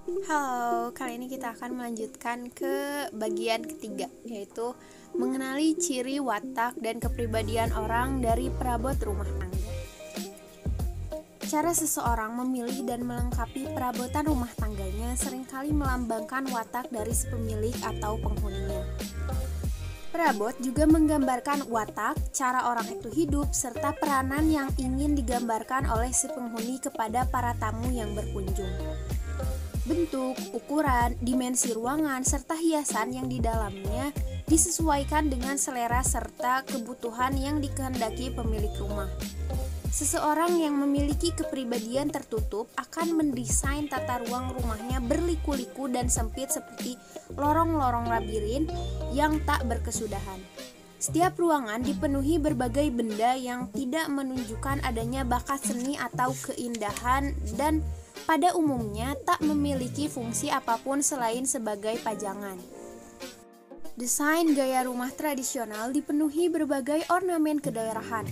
Halo, kali ini kita akan melanjutkan ke bagian ketiga, yaitu mengenali ciri watak dan kepribadian orang dari perabot rumah tangga. Cara seseorang memilih dan melengkapi perabotan rumah tangganya seringkali melambangkan watak dari si pemilik atau penghuninya. Perabot juga menggambarkan watak, cara orang itu hidup, serta peranan yang ingin digambarkan oleh si penghuni kepada para tamu yang berkunjung. Bentuk, ukuran, dimensi ruangan, serta hiasan yang di dalamnya disesuaikan dengan selera serta kebutuhan yang dikehendaki pemilik rumah. Seseorang yang memiliki kepribadian tertutup akan mendesain tata ruang rumahnya berliku-liku dan sempit seperti lorong-lorong labirin yang tak berkesudahan. Setiap ruangan dipenuhi berbagai benda yang tidak menunjukkan adanya bakat seni atau keindahan dan pada umumnya tak memiliki fungsi apapun selain sebagai pajangan. Desain gaya rumah tradisional dipenuhi berbagai ornamen kedaerahan.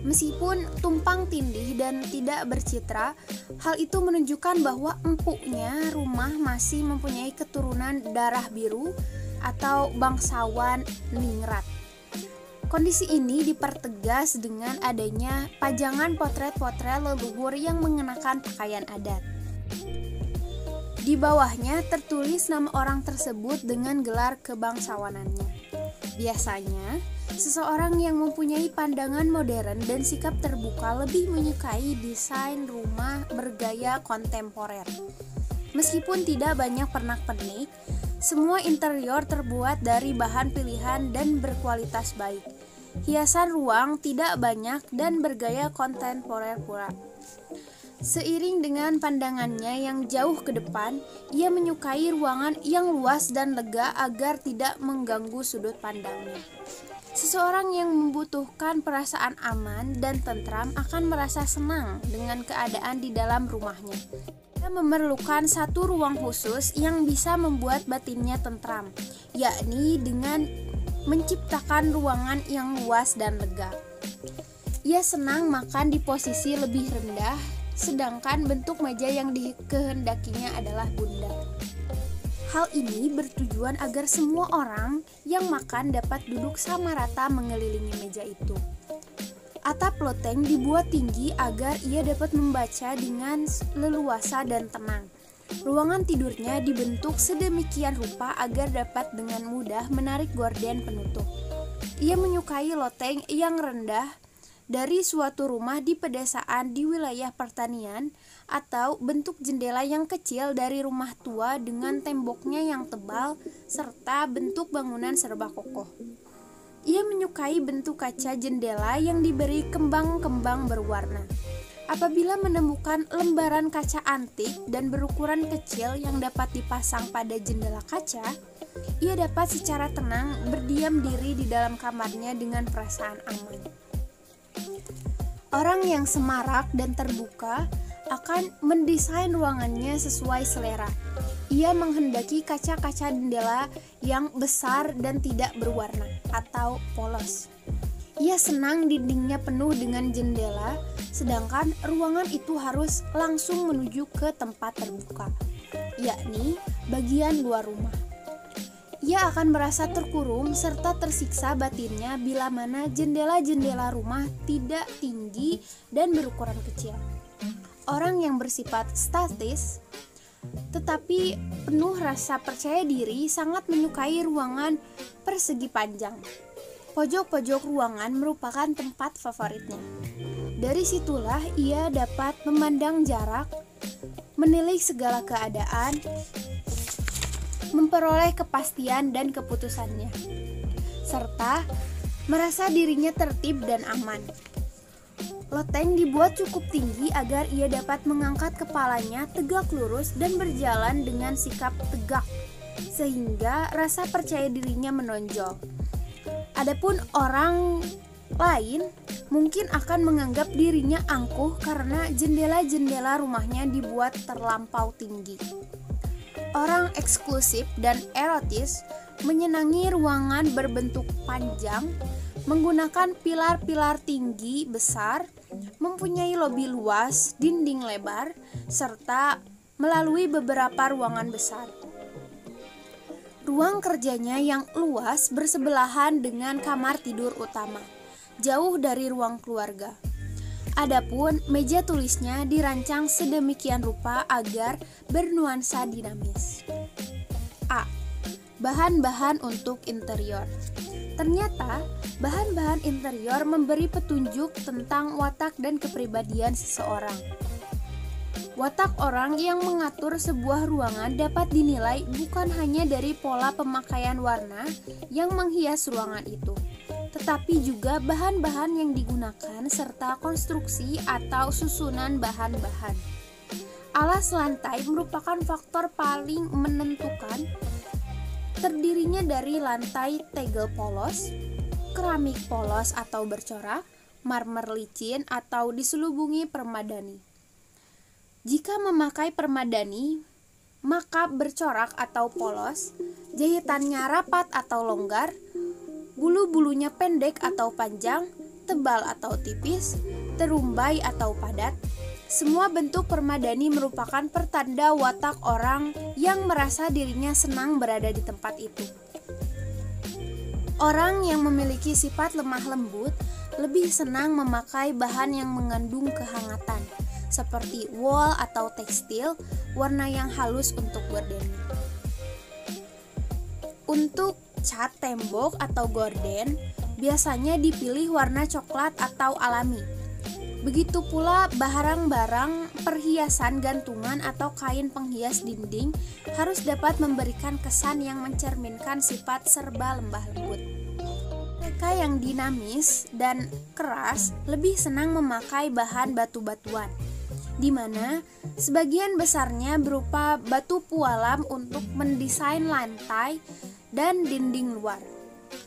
Meskipun tumpang tindih dan tidak bercitra, hal itu menunjukkan bahwa empuknya rumah masih mempunyai keturunan darah biru atau bangsawan ningrat. Kondisi ini dipertegas dengan adanya pajangan potret-potret leluhur yang mengenakan pakaian adat. Di bawahnya tertulis nama orang tersebut dengan gelar kebangsawanannya. Biasanya, seseorang yang mempunyai pandangan modern dan sikap terbuka lebih menyukai desain rumah bergaya kontemporer. Meskipun tidak banyak pernak-pernik, semua interior terbuat dari bahan pilihan dan berkualitas baik. Hiasan ruang tidak banyak dan bergaya kontemporer pula. Seiring dengan pandangannya yang jauh ke depan, ia menyukai ruangan yang luas dan lega agar tidak mengganggu sudut pandangnya. Seseorang yang membutuhkan perasaan aman dan tentram akan merasa senang dengan keadaan di dalam rumahnya. Ia memerlukan satu ruang khusus yang bisa membuat batinnya tentram, yakni dengan menciptakan ruangan yang luas dan lega. Ia senang makan di posisi lebih rendah, sedangkan bentuk meja yang dikehendakinya adalah bundar. Hal ini bertujuan agar semua orang yang makan dapat duduk sama rata mengelilingi meja itu. Atap loteng dibuat tinggi agar ia dapat membaca dengan leluasa dan tenang. Ruangan tidurnya dibentuk sedemikian rupa agar dapat dengan mudah menarik gorden penutup. Ia menyukai loteng yang rendah dari suatu rumah di pedesaan di wilayah pertanian atau bentuk jendela yang kecil dari rumah tua dengan temboknya yang tebal serta bentuk bangunan serba kokoh. Ia menyukai bentuk kaca jendela yang diberi kembang-kembang berwarna. Apabila menemukan lembaran kaca antik dan berukuran kecil yang dapat dipasang pada jendela kaca, ia dapat secara tenang berdiam diri di dalam kamarnya dengan perasaan aman. Orang yang semarak dan terbuka akan mendesain ruangannya sesuai selera. Ia menghendaki kaca-kaca jendela yang besar dan tidak berwarna atau polos. Ia senang dindingnya penuh dengan jendela, sedangkan ruangan itu harus langsung menuju ke tempat terbuka, yakni bagian luar rumah. Ia akan merasa terkurung serta tersiksa batinnya bila mana jendela-jendela rumah tidak tinggi dan berukuran kecil. Orang yang bersifat statis tetapi penuh rasa percaya diri sangat menyukai ruangan persegi panjang. Pojok-pojok ruangan merupakan tempat favoritnya. Dari situlah ia dapat memandang jarak, menilik segala keadaan, memperoleh kepastian dan keputusannya, serta merasa dirinya tertib dan aman. Loteng dibuat cukup tinggi agar ia dapat mengangkat kepalanya tegak lurus dan berjalan dengan sikap tegak, sehingga rasa percaya dirinya menonjol. Adapun orang lain mungkin akan menganggap dirinya angkuh karena jendela-jendela rumahnya dibuat terlampau tinggi. Orang eksklusif dan erotis menyenangi ruangan berbentuk panjang, menggunakan pilar-pilar tinggi besar, mempunyai lobi luas, dinding lebar, serta melalui beberapa ruangan besar. Ruang kerjanya yang luas bersebelahan dengan kamar tidur utama, jauh dari ruang keluarga. Adapun meja tulisnya dirancang sedemikian rupa agar bernuansa dinamis. A. Bahan-bahan untuk interior. Ternyata, bahan-bahan interior memberi petunjuk tentang watak dan kepribadian seseorang. Watak orang yang mengatur sebuah ruangan dapat dinilai bukan hanya dari pola pemakaian warna yang menghias ruangan itu, tetapi juga bahan-bahan yang digunakan serta konstruksi atau susunan bahan-bahan. Alas lantai merupakan faktor paling menentukan. Terdirinya dari lantai tegel polos, keramik polos atau bercorak, marmer licin atau diselubungi permadani. Jika memakai permadani, maka bercorak atau polos, jahitannya rapat atau longgar, bulu-bulunya pendek atau panjang, tebal atau tipis, terumbai atau padat. Semua bentuk permadani merupakan pertanda watak orang yang merasa dirinya senang berada di tempat itu. Orang yang memiliki sifat lemah lembut lebih senang memakai bahan yang mengandung kehangatan, seperti wool atau tekstil, warna yang halus untuk gorden. Untuk cat tembok atau gorden, biasanya dipilih warna coklat atau alami. Begitu pula barang-barang perhiasan gantungan atau kain penghias dinding harus dapat memberikan kesan yang mencerminkan sifat serba lembah lembut. Mereka yang dinamis dan keras lebih senang memakai bahan batu-batuan, di mana sebagian besarnya berupa batu pualam untuk mendesain lantai dan dinding luar.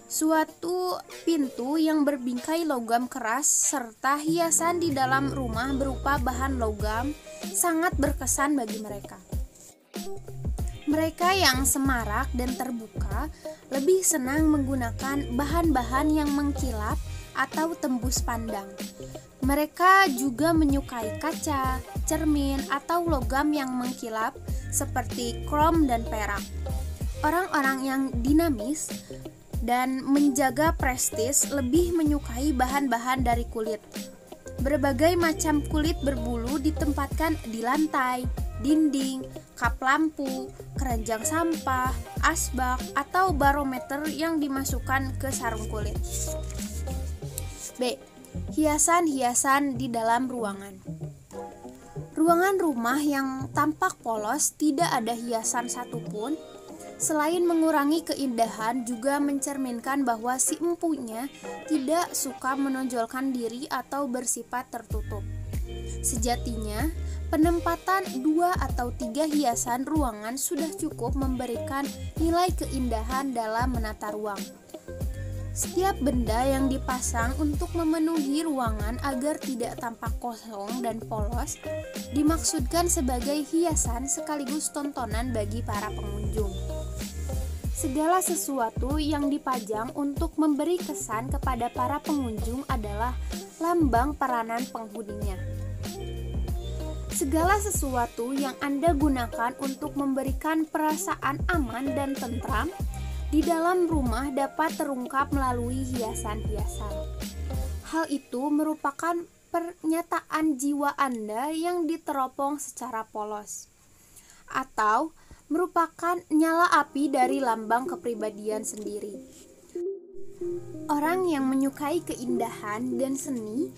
Suatu pintu yang berbingkai logam keras serta hiasan di dalam rumah berupa bahan logam sangat berkesan bagi mereka. Mereka yang semarak dan terbuka lebih senang menggunakan bahan-bahan yang mengkilap atau tembus pandang. Mereka juga menyukai kaca, cermin, atau logam yang mengkilap seperti krom dan perak. Orang-orang yang dinamis dan menjaga prestis lebih menyukai bahan-bahan dari kulit. Berbagai macam kulit berbulu ditempatkan di lantai, dinding, kap lampu, keranjang sampah, asbak, atau barometer yang dimasukkan ke sarung kulit. B. Hiasan-hiasan di dalam ruangan. Ruangan rumah yang tampak polos tidak ada hiasan satupun. Selain mengurangi keindahan, juga mencerminkan bahwa si empunya tidak suka menonjolkan diri atau bersifat tertutup. Sejatinya, penempatan 2 atau 3 hiasan ruangan sudah cukup memberikan nilai keindahan dalam menata ruang. Setiap benda yang dipasang untuk memenuhi ruangan agar tidak tampak kosong dan polos dimaksudkan sebagai hiasan sekaligus tontonan bagi para pengunjung. Segala sesuatu yang dipajang untuk memberi kesan kepada para pengunjung adalah lambang peranan penghuninya. Segala sesuatu yang Anda gunakan untuk memberikan perasaan aman dan tentram di dalam rumah dapat terungkap melalui hiasan-hiasan. Hal itu merupakan pernyataan jiwa Anda yang diteropong secara polos, atau merupakan nyala api dari lambang kepribadian sendiri. Orang yang menyukai keindahan dan seni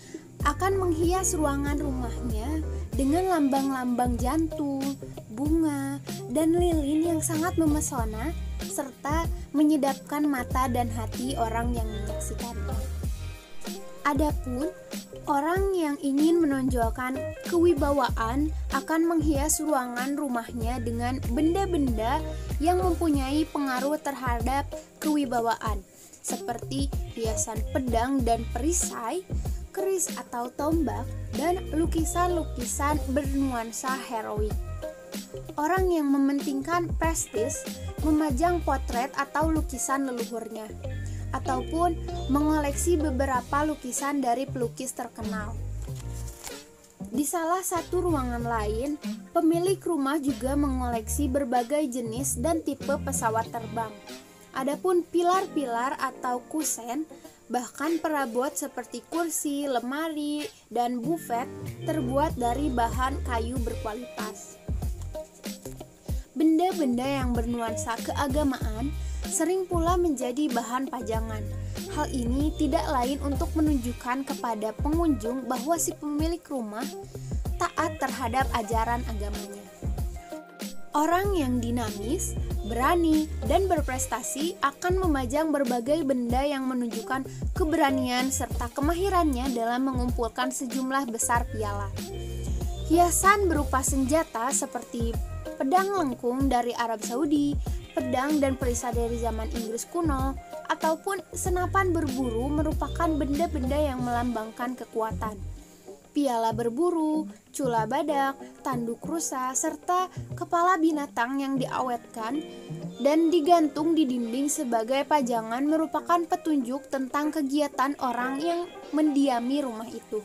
akan menghias ruangan rumahnya dengan lambang-lambang jantung, bunga, dan lilin yang sangat memesona serta menyedapkan mata dan hati orang yang menyaksikannya. Adapun orang yang ingin menonjolkan kewibawaan akan menghias ruangan rumahnya dengan benda-benda yang mempunyai pengaruh terhadap kewibawaan, seperti hiasan pedang dan perisai, keris atau tombak, dan lukisan-lukisan bernuansa heroik. Orang yang mementingkan prestis memajang potret atau lukisan leluhurnya, ataupun mengoleksi beberapa lukisan dari pelukis terkenal. Di salah satu ruangan lain, pemilik rumah juga mengoleksi berbagai jenis dan tipe pesawat terbang. Adapun pilar-pilar atau kusen, bahkan perabot seperti kursi, lemari, dan buffet terbuat dari bahan kayu berkualitas. Benda-benda yang bernuansa keagamaan sering pula menjadi bahan pajangan. Hal ini tidak lain untuk menunjukkan kepada pengunjung bahwa si pemilik rumah taat terhadap ajaran agamanya. Orang yang dinamis, berani, dan berprestasi akan memajang berbagai benda yang menunjukkan keberanian serta kemahirannya dalam mengumpulkan sejumlah besar piala. Hiasan berupa senjata seperti pedang lengkung dari Arab Saudi, pedang dan perisai dari zaman Inggris kuno, ataupun senapan berburu merupakan benda-benda yang melambangkan kekuatan. Piala berburu, cula badak, tanduk rusa, serta kepala binatang yang diawetkan dan digantung di dinding sebagai pajangan merupakan petunjuk tentang kegiatan orang yang mendiami rumah itu.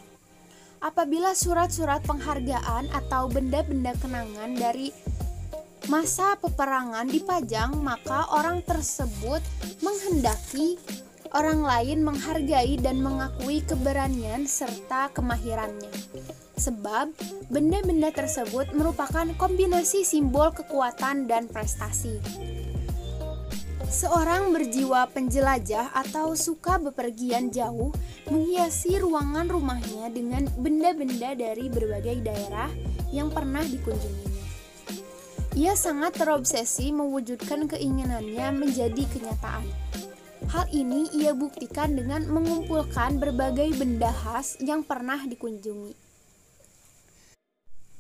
Apabila surat-surat penghargaan atau benda-benda kenangan dari masa peperangan dipajang, maka orang tersebut menghendaki orang lain menghargai dan mengakui keberanian serta kemahirannya. Sebab benda-benda tersebut merupakan kombinasi simbol kekuatan dan prestasi. Seorang berjiwa penjelajah atau suka bepergian jauh menghiasi ruangan rumahnya dengan benda-benda dari berbagai daerah yang pernah dikunjunginya. Ia sangat terobsesi mewujudkan keinginannya menjadi kenyataan. Hal ini ia buktikan dengan mengumpulkan berbagai benda khas yang pernah dikunjungi.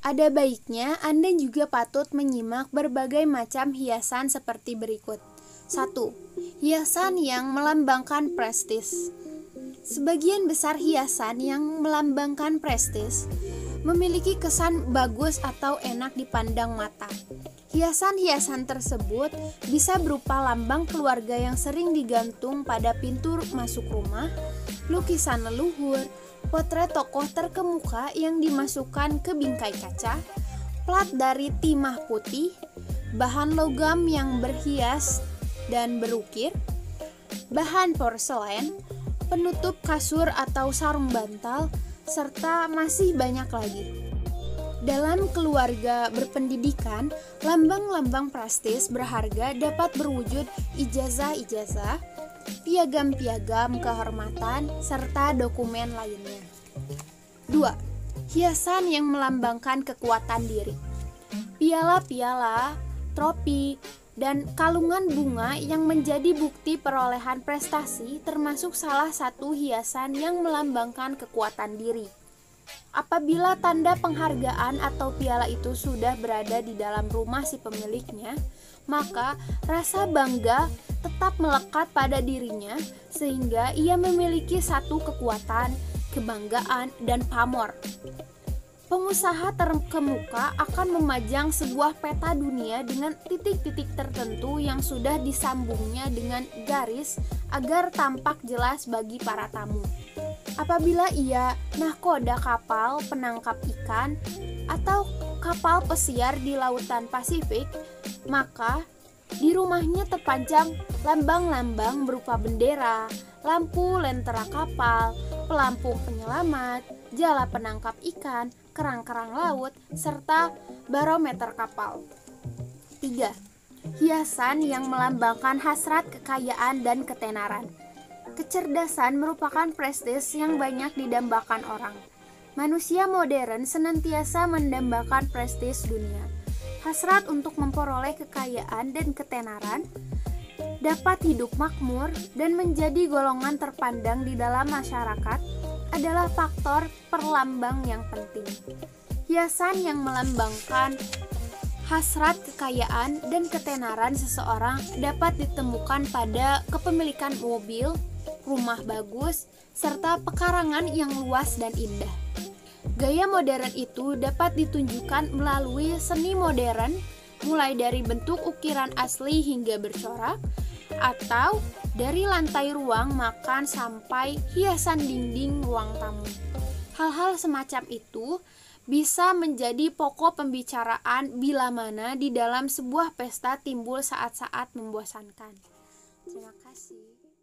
Ada baiknya Anda juga patut menyimak berbagai macam hiasan seperti berikut. 1. Hiasan yang melambangkan prestis. Sebagian besar hiasan yang melambangkan prestis memiliki kesan bagus atau enak dipandang mata. Hiasan-hiasan tersebut bisa berupa lambang keluarga yang sering digantung pada pintu masuk rumah, lukisan leluhur, potret tokoh terkemuka yang dimasukkan ke bingkai kaca, plat dari timah putih, bahan logam yang berhias dan berukir, bahan porselen, penutup kasur atau sarung bantal, serta masih banyak lagi. Dalam keluarga berpendidikan, lambang-lambang prestis berharga dapat berwujud ijazah-ijazah, piagam-piagam kehormatan, serta dokumen lainnya. 2. Hiasan yang melambangkan kekuatan diri. Piala-piala, tropi, dan kalungan bunga yang menjadi bukti perolehan prestasi termasuk salah satu hiasan yang melambangkan kekuatan diri. Apabila tanda penghargaan atau piala itu sudah berada di dalam rumah si pemiliknya, maka rasa bangga tetap melekat pada dirinya sehingga ia memiliki satu kekuatan, kebanggaan, dan pamor. Pengusaha terkemuka akan memajang sebuah peta dunia dengan titik-titik tertentu yang sudah disambungnya dengan garis agar tampak jelas bagi para tamu. Apabila ia nahkoda kapal penangkap ikan atau kapal pesiar di lautan Pasifik, maka di rumahnya terpanjang lambang-lambang berupa bendera, lampu lentera kapal, pelampung penyelamat, jala penangkap ikan, kerang-kerang laut, serta barometer kapal. 3. Hiasan yang melambangkan hasrat kekayaan dan ketenaran. Kecerdasan merupakan prestis yang banyak didambakan orang. Manusia modern senantiasa mendambakan prestis dunia. Hasrat untuk memperoleh kekayaan dan ketenaran, dapat hidup makmur, dan menjadi golongan terpandang di dalam masyarakat adalah faktor perlambang yang penting. Hiasan yang melambangkan hasrat kekayaan dan ketenaran seseorang dapat ditemukan pada kepemilikan mobil, rumah bagus, serta pekarangan yang luas dan indah. Gaya modern itu dapat ditunjukkan melalui seni modern, mulai dari bentuk ukiran asli hingga bercorak, atau dari lantai ruang makan sampai hiasan dinding ruang tamu. Hal-hal semacam itu bisa menjadi pokok pembicaraan bila mana di dalam sebuah pesta timbul saat-saat membosankan. Terima kasih.